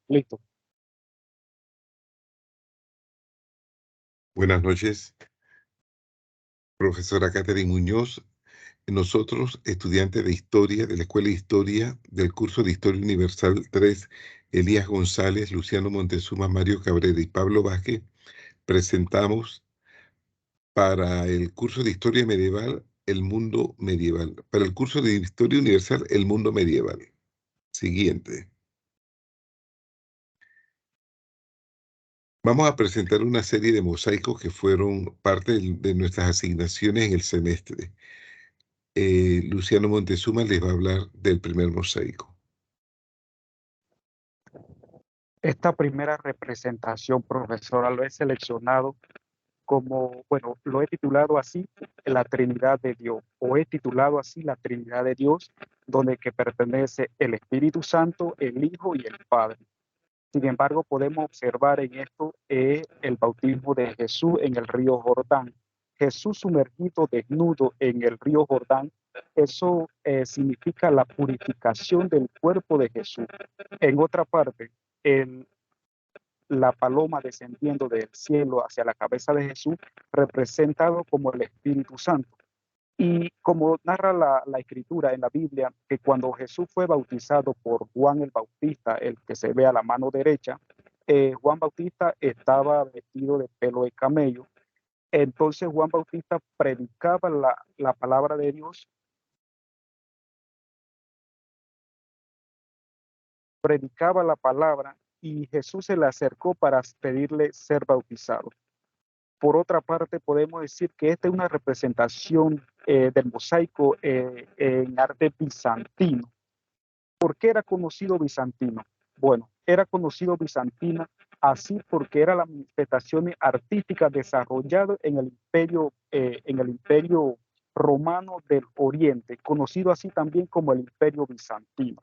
Listo. Buenas noches, profesora Catherine Muñoz. Nosotros, estudiantes de Historia, de la Escuela de Historia, del curso de Historia Universal 3, Elías González, Luciano Montezuma, Mario Cabrera y Pablo Vázquez, presentamos para el curso de Historia Medieval, el mundo medieval. Para el curso de Historia Universal, el mundo medieval. Siguiente. Vamos a presentar una serie de mosaicos que fueron parte de nuestras asignaciones en el semestre. Luciano Montezuma les va a hablar del primer mosaico. Esta primera representación, profesora, lo he seleccionado como, bueno, lo he titulado así, la Trinidad de Dios, o he titulado así la Trinidad de Dios, donde que pertenece el Espíritu Santo, el Hijo y el Padre. Sin embargo, podemos observar en esto el bautismo de Jesús en el río Jordán. Jesús sumergido desnudo en el río Jordán, eso significa la purificación del cuerpo de Jesús. En otra parte, la paloma descendiendo del cielo hacia la cabeza de Jesús, representado como el Espíritu Santo. Y como narra la escritura en la Biblia, que cuando Jesús fue bautizado por Juan el Bautista, el que se ve a la mano derecha, Juan Bautista estaba vestido de pelo de camello. Entonces Juan Bautista predicaba la palabra de Dios, predicaba la palabra y Jesús se le acercó para pedirle ser bautizado. Por otra parte, podemos decir que esta es una representación del mosaico en arte bizantino. ¿Por qué era conocido bizantino? Bueno, era conocido bizantino así porque era la manifestación artística desarrollada en el imperio romano del Oriente, conocido así también como el imperio bizantino.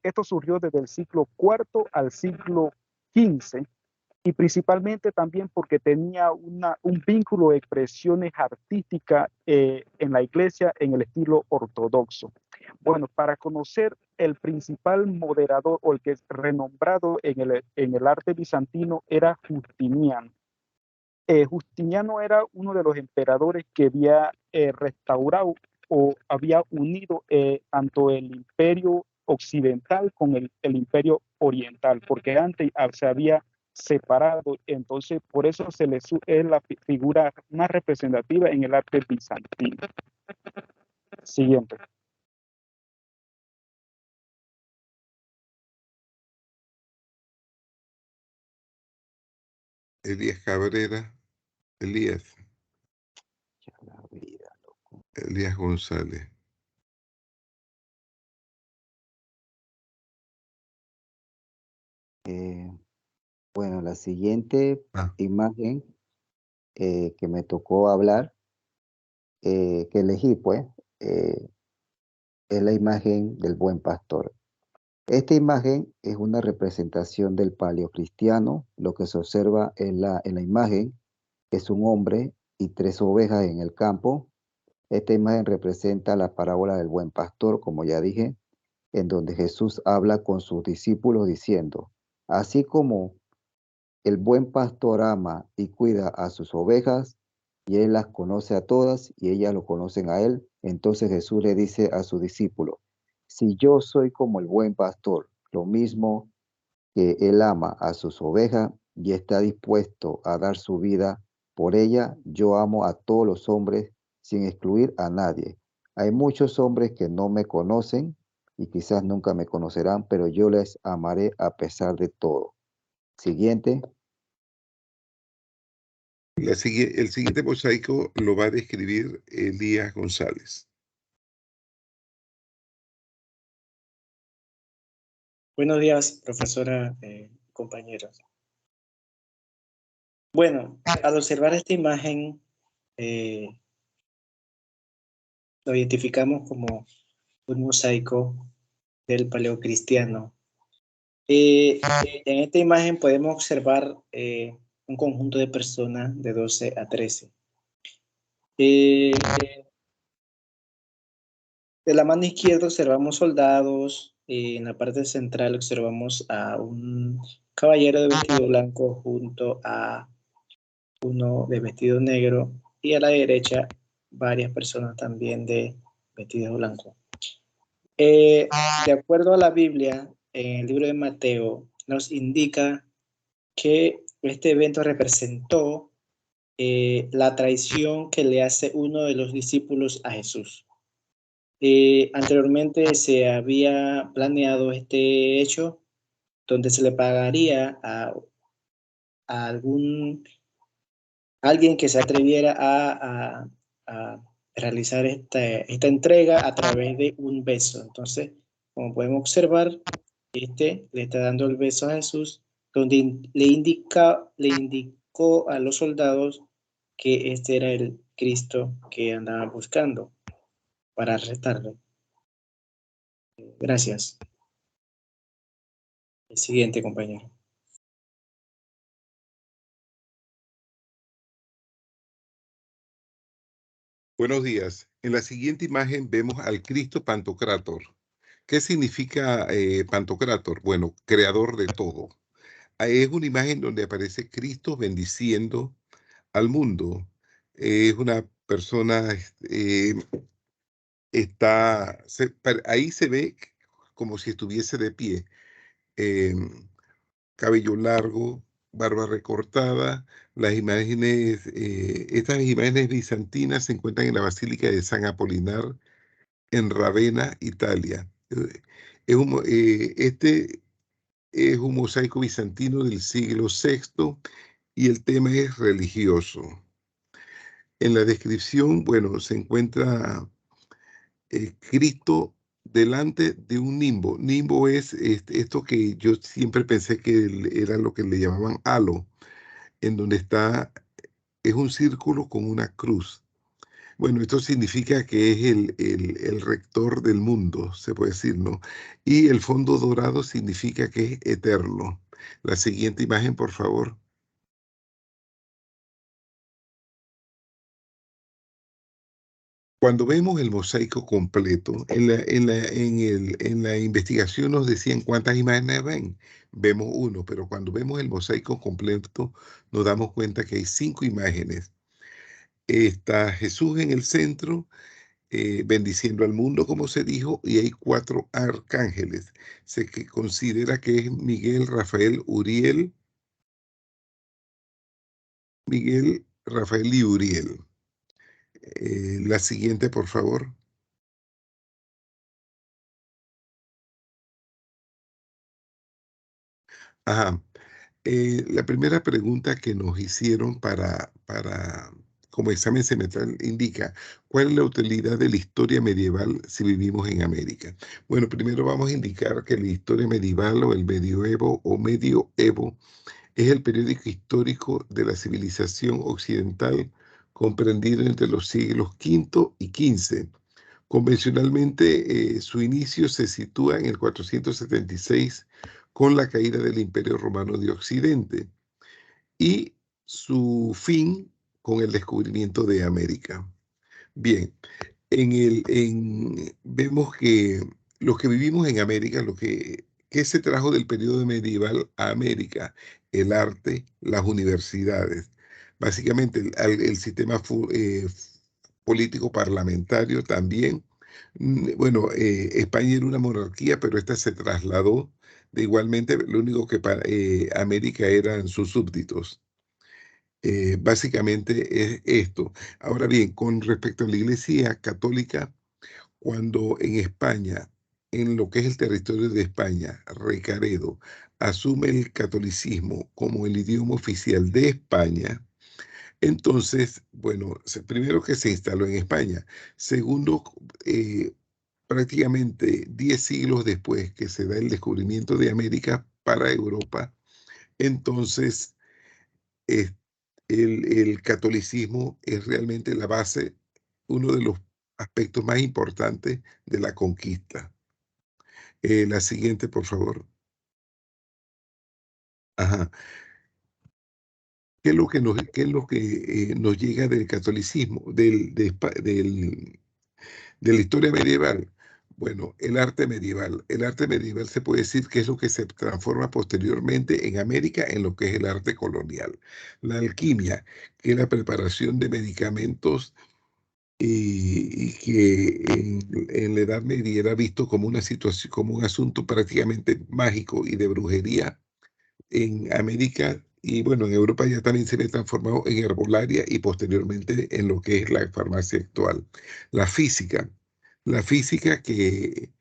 Esto surgió desde el siglo IV al siglo XV, y principalmente también porque tenía un vínculo de expresiones artísticas en la iglesia en el estilo ortodoxo. Bueno, para conocer el principal moderador o el que es renombrado en el arte bizantino era Justiniano. Justiniano era uno de los emperadores que había restaurado o había unido tanto el imperio occidental con el imperio oriental, porque antes se había separado. Entonces por eso es la figura más representativa en el arte bizantino. Siguiente. Elías Cabrera, Elías González. Bueno, la siguiente imagen que me tocó hablar, que elegí, pues, es la imagen del buen pastor. Esta imagen es una representación del paleocristiano. Lo que se observa en la imagen es un hombre y 3 ovejas en el campo. Esta imagen representa la parábola del buen pastor, como ya dije, en donde Jesús habla con sus discípulos diciendo, así como el buen pastor ama y cuida a sus ovejas, y él las conoce a todas, y ellas lo conocen a él. Entonces Jesús le dice a sus discípulos, si yo soy como el buen pastor, lo mismo que él ama a sus ovejas y está dispuesto a dar su vida por ella, yo amo a todos los hombres sin excluir a nadie. Hay muchos hombres que no me conocen y quizás nunca me conocerán, pero yo les amaré a pesar de todo. Siguiente. El siguiente mosaico lo va a describir Elías González. Buenos días, profesora, compañeros. Bueno, al observar esta imagen, lo identificamos como un mosaico del paleocristiano. En esta imagen podemos observar un conjunto de personas de 12 a 13. De la mano izquierda observamos soldados, en la parte central observamos a un caballero de vestido blanco junto a uno de vestido negro y a la derecha varias personas también de vestido blanco. De acuerdo a la Biblia, en el libro de Mateo, nos indica que este evento representó la traición que le hace uno de los discípulos a Jesús. Anteriormente se había planeado este hecho donde se le pagaría a alguien que se atreviera a realizar esta entrega a través de un beso. Entonces, como podemos observar, le está dando el beso a Jesús, donde le indicó a los soldados que este era el Cristo que andaban buscando para arrestarlo. Gracias. El siguiente, compañero. Buenos días. En la siguiente imagen vemos al Cristo Pantocrátor. ¿Qué significa Pantocrátor? Bueno, creador de todo. Es una imagen donde aparece Cristo bendiciendo al mundo. Es una persona, ahí se ve como si estuviese de pie. Cabello largo, barba recortada. Estas imágenes bizantinas se encuentran en la Basílica de San Apolinar en Ravenna, Italia. Este es un mosaico bizantino del siglo VI y el tema es religioso. En la descripción, bueno, se encuentra Cristo delante de un nimbo. Nimbo es esto que yo siempre pensé que era lo que le llamaban halo, en donde es un círculo con una cruz. Bueno, esto significa que es el rector del mundo, se puede decir, ¿no? Y el fondo dorado significa que es eterno. La siguiente imagen, por favor. Cuando vemos el mosaico completo, en la investigación nos decían cuántas imágenes ven. Vemos uno, pero cuando vemos el mosaico completo nos damos cuenta que hay 5 imágenes. Está Jesús en el centro, bendiciendo al mundo, como se dijo, y hay 4 arcángeles. Se considera que es Miguel, Rafael y Uriel. La siguiente, por favor. Ajá. La primera pregunta que nos hicieron como examen semestral indica, ¿cuál es la utilidad de la historia medieval si vivimos en América? Bueno, primero vamos a indicar que la historia medieval o el medioevo es el periódico histórico de la civilización occidental comprendido entre los siglos V y XV. Convencionalmente, su inicio se sitúa en el 476 con la caída del Imperio Romano de Occidente y su fin con el descubrimiento de América. Bien, vemos que los que vivimos en América, ¿qué se trajo del periodo medieval a América? El arte, las universidades. Básicamente el sistema político parlamentario también. Bueno, España era una monarquía, pero esta se trasladó. Igualmente, lo único que América eran sus súbditos. Básicamente es esto. Ahora bien, con respecto a la Iglesia Católica, cuando en España, en lo que es el territorio de España, Recaredo asume el catolicismo como el idioma oficial de España, entonces, bueno, primero que se instaló en España, segundo, prácticamente 10 siglos después que se da el descubrimiento de América para Europa, entonces el catolicismo es realmente la base, uno de los aspectos más importantes de la conquista. La siguiente, por favor. Ajá. ¿Qué es lo que nos llega del catolicismo, de la historia medieval? Bueno, el arte medieval. El arte medieval se puede decir que es lo que se transforma posteriormente en América en lo que es el arte colonial. La alquimia, que es la preparación de medicamentos y que en la Edad Media era visto como una situación, como un asunto prácticamente mágico y de brujería en América. Y bueno, en Europa ya también se ve transformado en herbolaria y posteriormente en lo que es la farmacia actual. La física que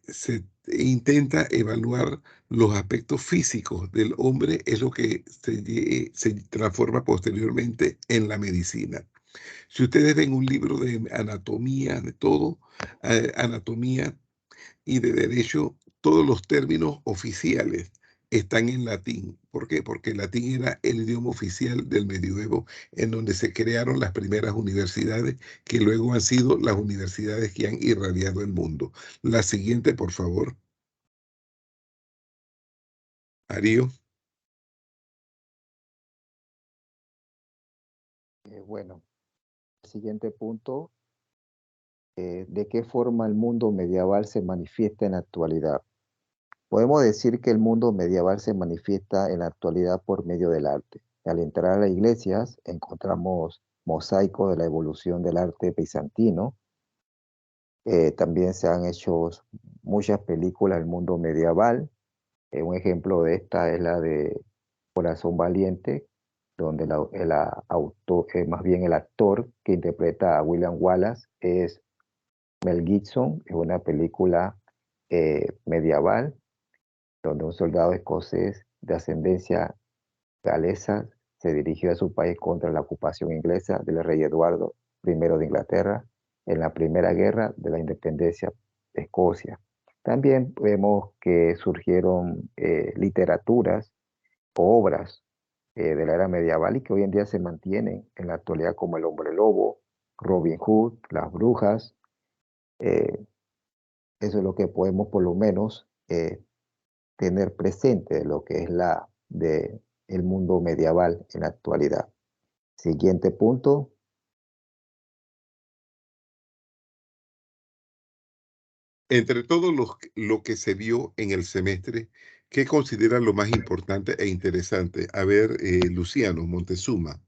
se intenta evaluar los aspectos físicos del hombre es lo que se transforma posteriormente en la medicina. Si ustedes ven un libro de anatomía, de todo, anatomía y de derecho, todos los términos oficiales están en latín. ¿Por qué? Porque el latín era el idioma oficial del medioevo, en donde se crearon las primeras universidades, que luego han sido las universidades que han irradiado el mundo. La siguiente, por favor. Arío. Bueno, el siguiente punto, ¿de qué forma el mundo medieval se manifiesta en la actualidad? Podemos decir que el mundo medieval se manifiesta en la actualidad por medio del arte. Al entrar a las iglesias encontramos mosaicos de la evolución del arte bizantino. También se han hecho muchas películas del mundo medieval. Un ejemplo de esta es la de Corazón Valiente, donde más bien el actor que interpreta a William Wallace es Mel Gibson. Es una película medieval donde un soldado escocés de ascendencia galesa se dirigió a su país contra la ocupación inglesa del rey Eduardo I de Inglaterra en la Primera Guerra de la Independencia de Escocia. También vemos que surgieron literaturas o obras de la era medieval y que hoy en día se mantienen en la actualidad, como El Hombre Lobo, Robin Hood, Las Brujas. eh, Eso es lo que podemos por lo menos tener presente de lo que es el mundo medieval en la actualidad. Siguiente punto. Entre todo lo que se vio en el semestre, ¿qué considera lo más importante e interesante? A ver, Luciano Montezuma,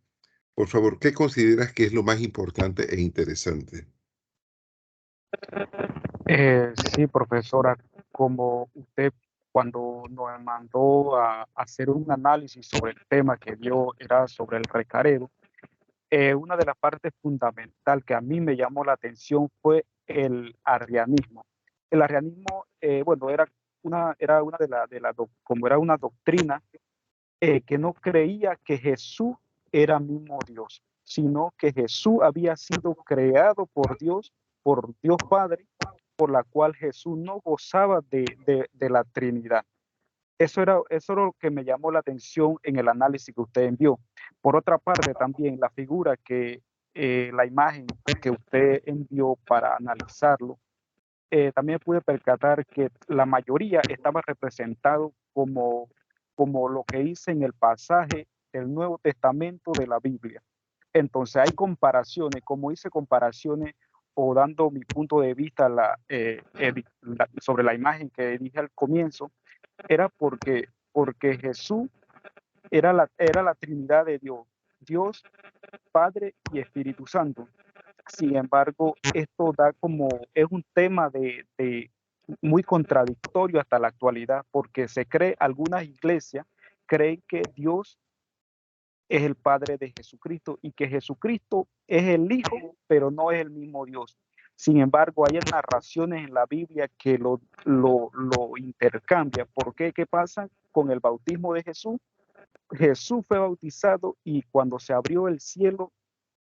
por favor, ¿qué consideras que es lo más importante e interesante? Sí, profesora, como usted cuando nos mandó a hacer un análisis sobre el tema que dio era sobre el recareo, una de las partes fundamental que a mí me llamó la atención fue el arrianismo. El arrianismo, bueno, era una como era una doctrina que no creía que Jesús era mismo Dios, sino que Jesús había sido creado por Dios Padre, por la cual Jesús no gozaba de la Trinidad. Eso era lo que me llamó la atención en el análisis que usted envió. Por otra parte, también la figura la imagen que usted envió para analizarlo, también pude percatar que la mayoría estaba representado como lo que dice en el pasaje del Nuevo Testamento de la Biblia. Entonces hay comparaciones, como hice comparaciones o dando mi punto de vista sobre la imagen que dije al comienzo, era porque Jesús era la Trinidad de Dios, Dios, Padre y Espíritu Santo. Sin embargo, esto es un tema de muy contradictorio hasta la actualidad, porque algunas iglesias creen que Dios es el Padre de Jesucristo y que Jesucristo es el Hijo, pero no es el mismo Dios. Sin embargo, hay narraciones en la Biblia que lo intercambian. ¿Por qué? ¿Qué pasa con el bautismo de Jesús? Jesús fue bautizado y cuando se abrió el cielo,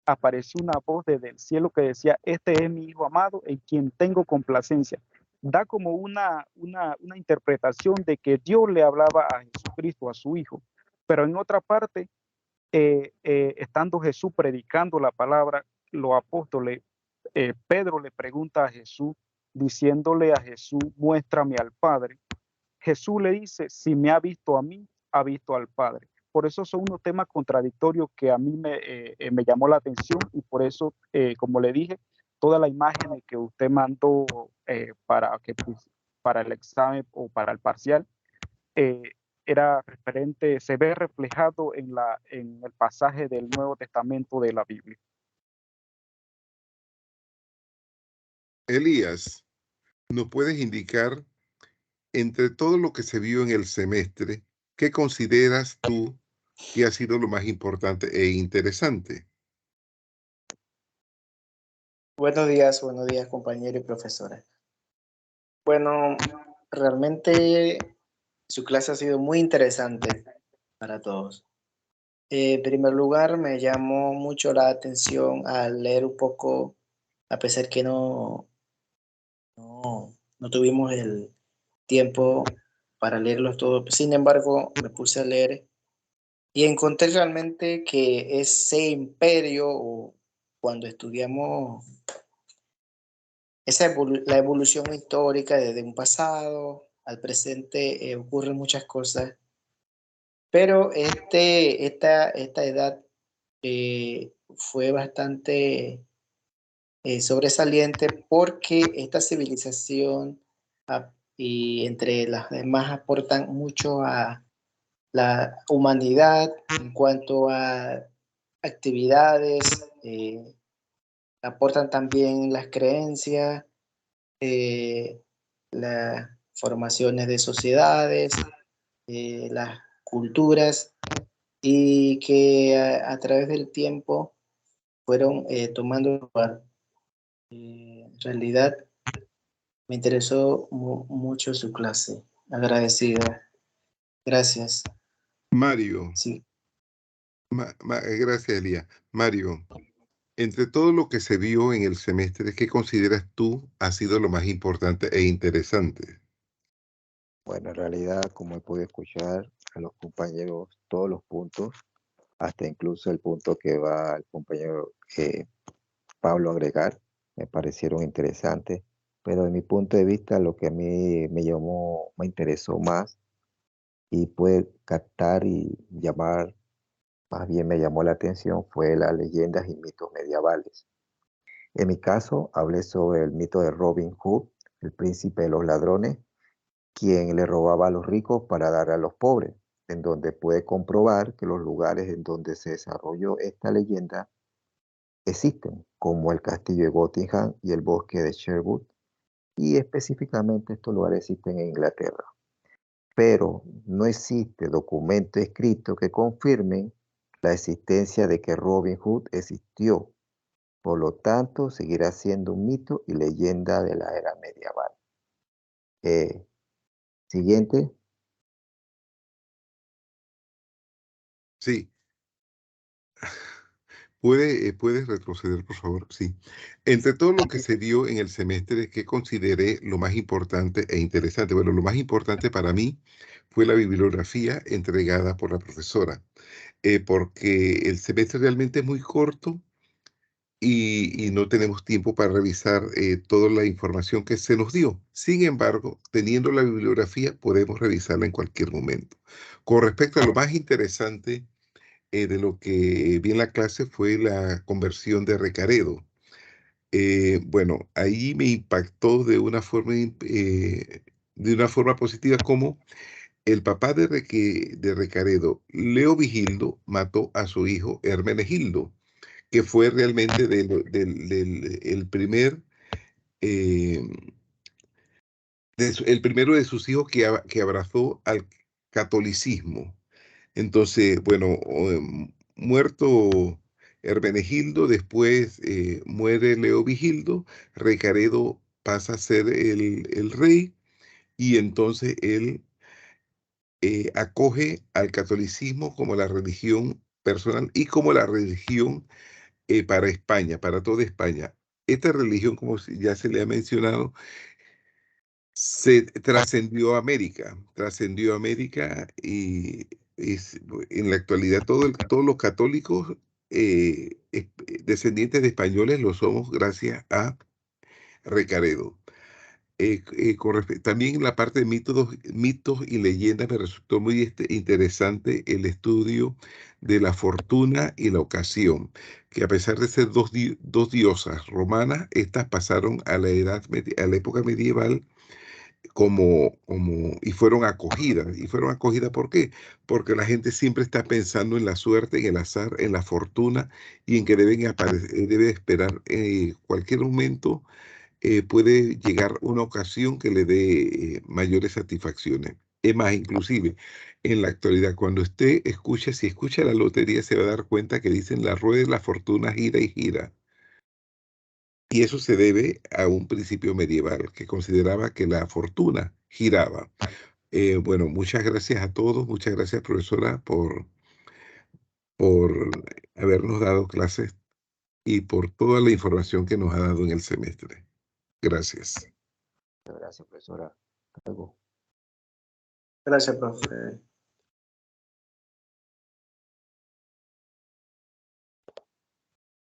apareció una voz desde el cielo que decía, este es mi Hijo amado en quien tengo complacencia. Da como una interpretación de que Dios le hablaba a Jesucristo, a su Hijo. Pero en otra parte, estando Jesús predicando la palabra, los apóstoles, Pedro le pregunta a Jesús, diciéndole a Jesús, muéstrame al Padre. Jesús le dice, si me ha visto a mí, ha visto al Padre. Por eso son unos temas contradictorios que a mí me llamó la atención y por eso, como le dije, todas las imágenes que usted mandó para el examen o para el parcial, era referente, se ve reflejado en el pasaje del Nuevo Testamento de la Biblia. Elías, ¿nos puedes indicar, entre todo lo que se vio en el semestre, qué consideras tú que ha sido lo más importante e interesante? Buenos días, compañero y profesora. Bueno, realmente su clase ha sido muy interesante para todos. En primer lugar, me llamó mucho la atención al leer un poco, a pesar que no tuvimos el tiempo para leerlos todos. Sin embargo, me puse a leer y encontré realmente que ese imperio, o cuando estudiamos la evolución histórica desde un pasado al presente, ocurren muchas cosas, pero esta edad fue bastante sobresaliente porque esta civilización y entre las demás aportan mucho a la humanidad en cuanto a actividades, aportan también las creencias, las formaciones de sociedades, las culturas, y que a través del tiempo fueron tomando lugar. En realidad me interesó mucho su clase. Agradecido. Gracias. Mario, Sí. gracias, Elías. Mario, entre todo lo que se vio en el semestre, ¿qué consideras tú ha sido lo más importante e interesante? Bueno, en realidad, como he podido escuchar a los compañeros, todos los puntos, hasta incluso el punto que va el compañero Pablo a agregar, me parecieron interesantes, pero de mi punto de vista, lo que a mí me interesó más y puede captar y llamar, más bien me llamó la atención, fue las leyendas y mitos medievales. En mi caso, hablé sobre el mito de Robin Hood, el príncipe de los ladrones, quien le robaba a los ricos para dar a los pobres, en donde puede comprobar que los lugares en donde se desarrolló esta leyenda existen, como el castillo de Gotham y el bosque de Sherwood, y específicamente estos lugares existen en Inglaterra. Pero no existe documento escrito que confirmen la existencia de que Robin Hood existió. Por lo tanto, seguirá siendo un mito y leyenda de la era medieval. Siguiente. Sí. ¿Puedes retroceder, por favor? Sí. Entre todo lo que se vio en el semestre, ¿qué consideré lo más importante e interesante? Bueno, lo más importante para mí fue la bibliografía entregada por la profesora, porque el semestre realmente es muy corto y no tenemos tiempo para revisar toda la información que se nos dio. Sin embargo, teniendo la bibliografía, podemos revisarla en cualquier momento. Con respecto a lo más interesante de lo que vi en la clase fue la conversión de Recaredo. Bueno, ahí me impactó de una forma positiva como el papá de Recaredo, Leo Vigildo, mató a su hijo Hermenegildo, que fue realmente el primer, eh, el primero de sus hijos que abrazó al catolicismo. Entonces, bueno, muerto Hermenegildo, después muere Leovigildo, Recaredo pasa a ser el rey y entonces él acoge al catolicismo como la religión personal y como la religión para España, para toda España. Esta religión, como ya se le ha mencionado, se trascendió a América y en la actualidad todos los católicos descendientes de españoles lo somos gracias a Recaredo. También la parte de mitos y leyendas me resultó muy interesante el estudio de la fortuna y la ocasión, que a pesar de ser dos diosas romanas, estas pasaron a a la época medieval y fueron acogidas. ¿Y fueron acogidas por qué? Porque la gente siempre está pensando en la suerte, en el azar, en la fortuna y en que debe esperar cualquier momento puede llegar una ocasión que le dé mayores satisfacciones. Es más, inclusive, en la actualidad, cuando usted si escucha la lotería, se va a dar cuenta que dicen la rueda de la fortuna gira y gira. Y eso se debe a un principio medieval que consideraba que la fortuna giraba. Bueno, muchas gracias a todos. Muchas gracias, profesora, por habernos dado clases y por toda la información que nos ha dado en el semestre. Gracias. Gracias, profesora. Hasta luego. Gracias, profe.